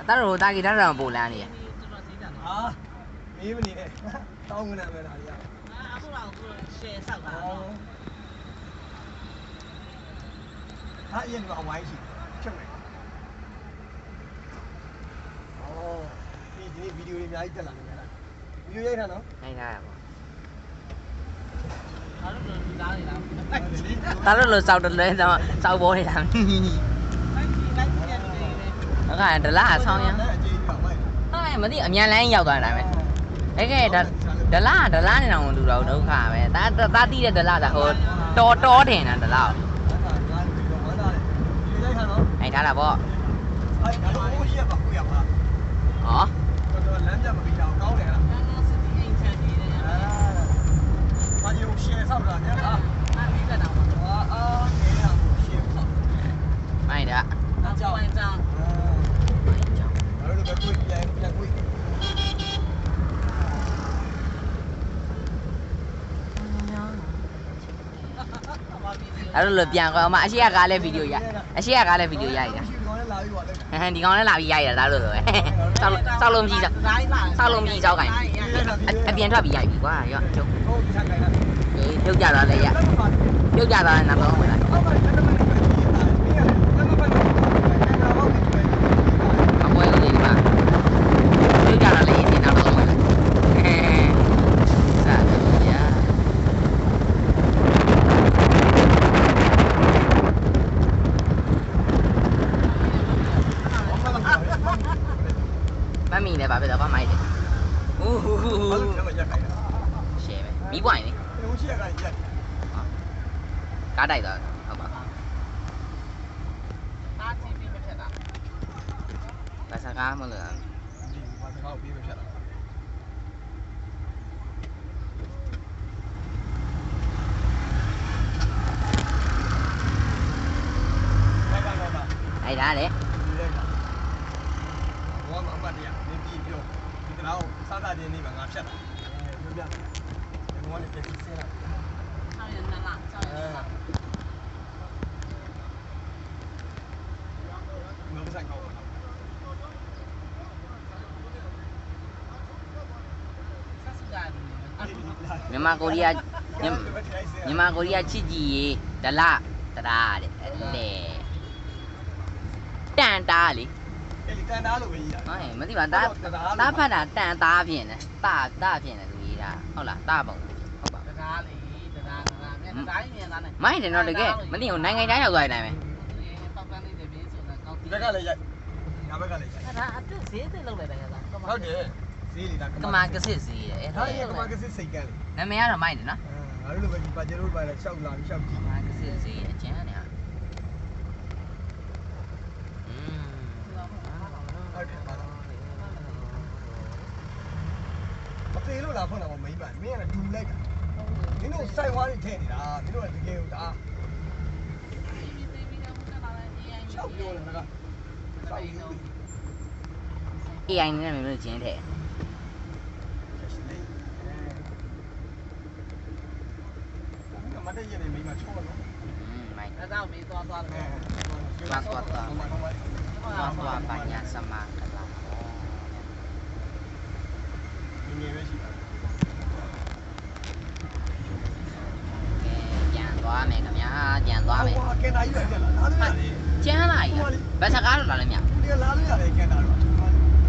တာတို့တာကြီးတာတော့ပို့လန်းနေရ ဟာမေးမနေနဲ့တောင်းမနေမယ်လားကြာအခုတော့ရှယ်ဆောက်တာဟာအရင်ကအဝိုင်းရှိချုပ်နေဒီဗီဒီယိုတွေအများကြီးတက်လာနေလားဗီဒီယိုရိုက်ထားနော်ရိုက်ထားရပါ ဒါတော့လူသားတွေလား တာတို့လို့စောက်တလဲတော့စောက်ပေါ်နေတာဟုတ်ကဲ့ဒလားဆောင်းရဟာမသိအမြန်လန်းရောက်သွားတာပဲအဲ့ကဲဒလားနေတော့လူတော့ဒုက္ခပဲတာတီးတဲ့ဒလားဒါဟိုတော်တင်တာဒလားအဲ့ဒါလားဗောအဲ့ဒါတော့ဟိုကြီးကပါကိုရပါဟောတော်လမ်းပြမပြီးတော့ကောင်းတယ်လားစစ်တီးအိမ်ချန်နေတယ်ဘာကြီးကိုရှယ်ဆောက်တာညဟာအဲ့ဒီကတော့အာနေရကိုရှယ်ဆောက်မိုင်းတာကြောင်းကြောင်းအဲ့လိုပဲကိုပြန်ကိုအဲ့လိုပြန်ကောအမအရှိရကားလဲဗီဒီယိုရိုက်အရှိရကားလဲဗီဒီယိုရိုက်တာဒီကောင်လည်းလာပြီးရိုက်ရတာလို့ဆိုပဲစောက်လုံးကြီးစောက်လုံးကြီးစောက်ခိုင်းအပြင်ထွက်ပြီးရိုက်ပြီကွာရော့ချုပ်ပြုတ်ကြသွားလဲရပြုတ်ကြသွားတဲ့နောက်တော့ဝင်လာအပွဲလေးဒီမှာပြုတ်ကြသွားလဲဒီနောက်တော့ဝင်လာစားတယ်ဗျာမမီလည်းပါပဲတော့မိုက်တယ်ဟူးရှယ်ပဲမီးပွိုင်းလေကားတိုက်သွားဟုတ်ပါအားချင်းပြီးမဖြစ်တာဘာစကားမလို့ဘာစကားပြီးမဖြစ်တာအဲ့ဒါလေဘောမအပတ်တရနေပြီးပြောဒီကတော့စားတာချင်းနေမှာငါဖြတ်တာပြောပြဒီကောင်ကလည်းပြည့်စဲလာဆောင်းရနလားဆောင်းရနလားမဆိုင်ကောင်းပါမြန်မာကိုရီးယားချစ်ကြည်ရေးဒလတရာတဲ့လေတန်တာလေအဲ့ဒီတန်တာလို့ပဲကြီးတာဟုတ်မသိပါတာဖတ်တာတန်သားဖြစ်နေတာဖြစ်နေသူရေးတာဟုတ်လားတာပုံဟုတ်ပါတရားလေတရားမြတ်တရားကြီးနေတာနဲ့မိုင်းတယ်တော့တကယ်မသိဘူးနိုင်ငံသားရောက်သွားတယ်ပဲပောက်ပန်းလေးတွေပြီးဆိုတာကောင်းဒီဘက်ကလည်းရိုက်ညာဘက်ကလည်းရိုက်ဒါအစ်ဈေးသိလောက်လိုက်တယ်ကွာဟုတ်တယ်ဈေးလေးဒါကမာကစစ်ဈေးရဲ့အဲ့ဒါကမာကစစ်စိတ်ကန်းလေနာမည်ကတော့မိုင်းတယ်နော်ငါတို့လိုပဲဒီပါဂျရိုးပါလဲရှောက်လာပြီးရှောက်ကြည့်ကမာကစစ်ဈေးအကျန်းနေတာမသေးလို့လားဖွင့်တာမမိပါမင်းကလည်းဒူလိုက်ကမင်းတို့စိုက်ဝါးတွေထည့်နေတာမင်းတို့ကတကယ်ကိုဒါရှောက်ပြောတယ်ငါက AI နဲ့မင်းတို့ကျင်းတဲ့မတည့်ရနေမိမချောတော့မိုင်းအဲ့ဒါမေးသွားတယ်သွားပါညာစမကလာငယ်ပဲရှိတာပြန်သွားမယ်ခင်ဗျာပြန်သွားမယ်ကင်တာကြီးပဲကျလာလားကျန်းလာကြီးဘယ်စကားလို့လာလဲမြဒီလာလို့ရတယ်ကင်တာတော့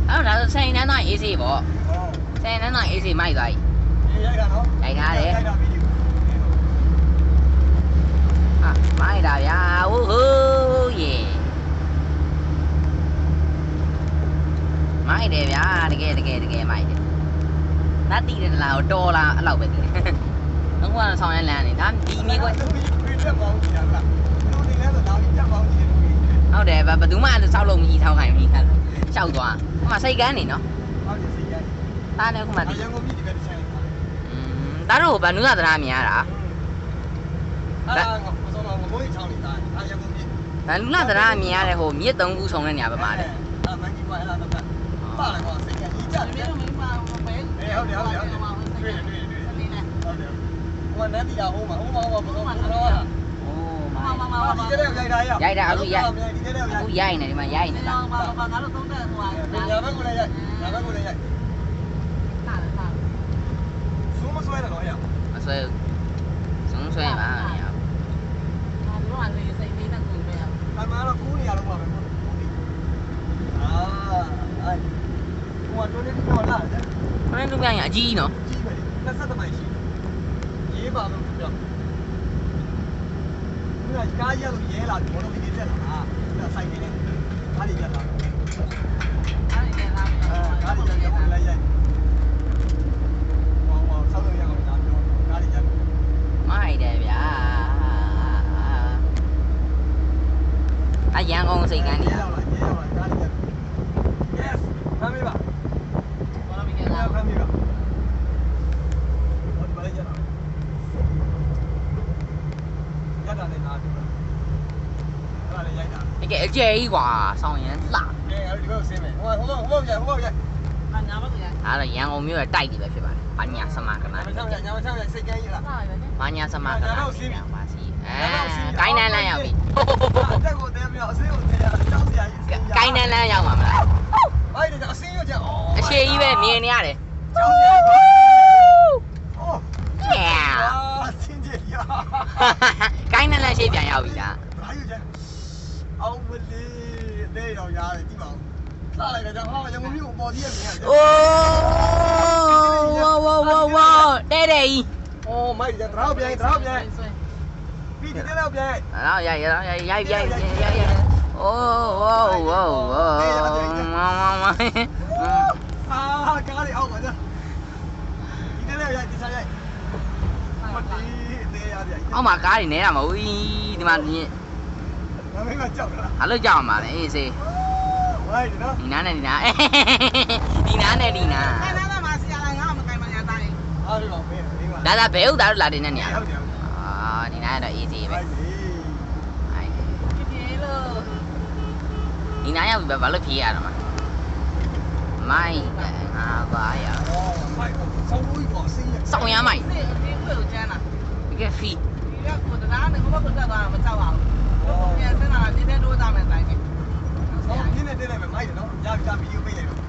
အဲ့ဒါဆိုဆိုင်နန်းတော့ AC ပေါ့ဆိုင်နန်းတော့ AC မိုက်သွားကြီးရိုက်တာနော်ရိုက်ထားတယ်မိုက်တာဗျာဟိုးဟိုးရေမိုက်တယ်ဗျာတကယ်မိုက်တယ်ဒါတီးတယ်လားတော်လားအဲ့လောက်ပဲတီးတယ်တော့ကဆောင်းရလန်းနေဒါဒီမီကွချက်ပေါင်းကြည့်တာကတို့နေလဲဆိုဒါပြီးချက်ပေါင်းကြည့်တယ်ဟုတ်တယ်ဘယ်သူမှစောက်လို့မကြီးထောင်းခိုင်းမကြီးရှောက်သွားဟိုမှာစိတ်ကန်းနေနော်ဟုတ်တယ်စိတ်ကန်းဒါလည်းခုမှတီးရန်ကုန်ပြည်ဒီဘက်တစ်ချက်ဒါတော့ဘယ်နုသဒရာမြင်ရတာအဲ့ဒါကဆိုတော့ဘိုးကြီးချောင်းနေတာဒါရန်ကုန်ပြည်ဘယ်နုသဒရာမြင်ရတဲ့ဟိုမြစ်3ခုဆုံတဲ့နေရာပဲမှာလေအဲ့မန်ကြီးကအဲ့ဒါတော့ပါလာတော့စိတ်ကန်းကြီးကြတယ်မင်းမပဲဟုတ်တယ်တွေ့တယ်ဟိုနန်းတီတာဟိုမှာဘယ်တော့အိုးမ ဒီကလေးရိုက်တာရ ရိုက်တာအခုရိုက် ဒီကလေးရိုက် အခုရိုက်နေဒီမှာရိုက်နေတာ ဘာငါတို့သုံးတဲ့ဟိုဟာ ညာဘက်ကိုလည်းရိုက်ညာဘက်ကိုလည်းရိုက် နားလား စိုးမဆွဲတယ်တော့ရ မဆွဲဆုံးဆွဲပါနေရ ဟာဒီမှာလေစိတ်လေးနဲ့ကိုပဲ အမှန်တော့ကူးနေရတော့ပါပဲအာအဲ့ဟိုကတော့နေတော့လာတယ် ဘယ်လိုပြန်ရအကြီးနော် ကြီးပဲ20မိုင်ရှိရေးပါလို့ပြောဒီကကားရလို့ရဲလာတယ်ဘောလုံးဒီတက်လာဒါဆိုင်နေတယ်ကားရလာ အဲ့ဒီကလာ ကားရရောက်လိုက်ရိုက်ဟောဆောက်လို့ရအောင်ဒါပြောကားရရောက် မိုက်တယ်ဗျာအရန်ကုန်စိတ်ကန်းနေ ရဲရောက်လာရဲရောက်လာကားရရောက် yes ဖမ်းမိပါ ဘာလို့မက ဖ လား မ်းမိပါဟောဒီပါလေရတာရတာလည်းနားတယ်အဲ့ဒါလည်းရိုက်တာ တကယ်အကျယ်ကြီးကွာဆောင်းရင်လှ ဒီဘက်ဆင်းမယ်ဟိုရိုက် ဟာညာဘက်ကရ အဲ့တော့ရန်ကုန်မြို့ရဲ့တိုက်တွေပဲဖြစ်ပါတယ်ဘာညာစမကနာ ညာမချောင်းရိုက်စိတ်ကဲကြီးလား ဟာရယ် ဘာညာစမကနာပါစီကိုင်းနန်းလန်းရောက်ပြီ တက်ကိုတဲပြီးတော့အစင်းကိုတဲရတောက်စရာကြီး ကိုင်းနန်းလန်းရောက်မှာမလား အဲ့ဒါအစင်းရကြအော် အရှိကြီးပဲမြင်နေရတယ် တောက်စရာကြီးအော် Yeah ဆင်းကြရ ကိုင်းနန်းလန်းရှိပြန်ရောက်ပြီလား ဘာယူကြအောင်မလေးတဲရောရတယ်ကြည့်ပါဦးလာလိုက်ကြဟာရငုံမျိုးပေါ်သေးရဲ့မြင်ရတယ် အိုးဝါဝါဝါတဲ့တဲ့ကြီး အော်မိုက်ကြတော့ပြန်ပြီးဒီကတော့ပြန် တော့ရိုက်ရိုက်အိုးဝါဝါဝါမမ အာကားလေးအောက်ပါကြဒီကလေးရိုက်ဒီစားရိုက်မတီးတဲရတယ် အောက်မှာကားတွေနဲတာမဟုတ်ဘူးဒီမှာ ငါမင်းကကြောက်လား အဲ့လိုကြောက်မှာလေအေးစေး ဝိုင်းနော် ဒီနားနဲ့ဒီနားဒီနားနဲ့ဒီနား အဲ့ဒါမှဆရာလိုက်ငါမကိုင်မညာတိုင်း အားလုံးပဲမင်းက ဒါဘဲဥသားတို့လာတင်နေနေရ ဟုတ်တယ် အာဒီနားကတော့အေးစေးပဲ ဟုတ်ပြီ ပြေလို့ ဒီနားရောက်ပြီဘာလို့ဖြေရတော့မိုင်းငါပါရ အော်မိုက်ဆောင်းလို့ပေါ့စီးရ စောင်းရမိုင်း ဒီကိုကျန်းလာ ဒီကဖီ ဒီကကိုတရားနဲ့ကိုတက်သွားမကြောက်ပါဘူးပြန်စင်းလာဒီတဲ့တို့သားမယ်တိုင်းပဲ ဆောင်းပြင်းနေတယ်မယ်မိုက်တယ်နော်ရပြီဗီဒီယိုပေးလိုက်တော့